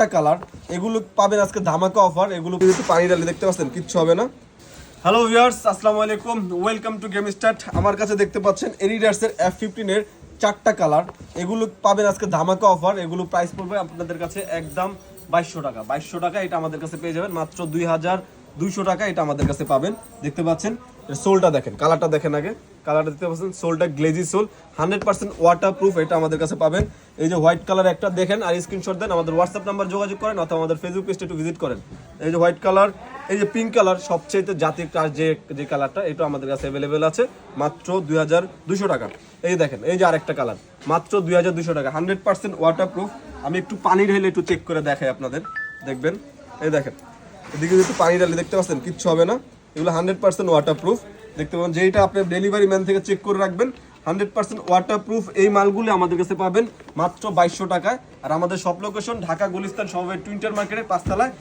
4টা কালার, এগুলো পাবেন আজকে ধামাকা অফার। এগুলো কিন্তু পানি ডালে দেখতে পাচ্ছেন, কিচ্ছু হবে না। হ্যালো ভিউয়ার্স, আসসালামু আলাইকুম, ওয়েলকাম টু গেম স্টার্ট। আমার কাছে দেখতে পাচ্ছেন এডিডাসের F15 এর 4টা কালার, এগুলো পাবেন আজকে ধামাকা অফার। এগুলো প্রাইস পড়বে আপনাদের কাছে একদম 2200 টাকা। 2200 টাকা এটা আমাদের কাছে পেয়ে যাবেন, মাত্র 2200 টাকা এটা আমাদের কাছে পাবেন। দেখতে পাচ্ছেন সোলটা দেখেন, কালারটা দেখেন, আগে কালারটা দেখতে পাচ্ছেন, সোলটা গ্লেজি সোল, 100% ওয়াটার প্রুফ এটা আমাদের কাছে পাবেন। এই যে হোয়াইট কালার একটা দেখেন, আর স্ক্রিনশট দেন, আমাদের হোয়াটসঅ্যাপ নাম্বার যোগাযোগ করেন অথবা আমাদের ফেসবুক পেজটা একটু ভিজিট করেন। এই যে হোয়াইট কালার, এই যে পিঙ্ক কালার, সবচেয়ে জাতীয় যে কালারটা, এটা আমাদের কাছে অ্যাভেলেবেল আছে মাত্র 2200 টাকা। এই দেখেন, এই যে আরেকটা কালার, মাত্র 2200 টাকা, 100% ওয়াটার প্রুফ। আমি একটু পানি ঢেলে একটু চেক করে দেখাই আপনাদের, দেখবেন। এই দেখেন, এদিকে একটু পানি ঢালে দেখতে পাচ্ছেন, কিচ্ছু হবে না। এগুলো 100% ওয়াটার প্রুফ। দেখতে পাবেন, যেইটা আপনি ডেলিভারি ম্যান থেকে চেক করে রাখবেন, 100% ওয়াটার প্রুফ এই মালগুলো আমাদের কাছে পাবেন মাত্র 2200 টাকায়। আর আমাদের সব লোকেশন ঢাকা গুলিস্তান সমবায় টুইন্টার মার্কেটের 5 তলায়।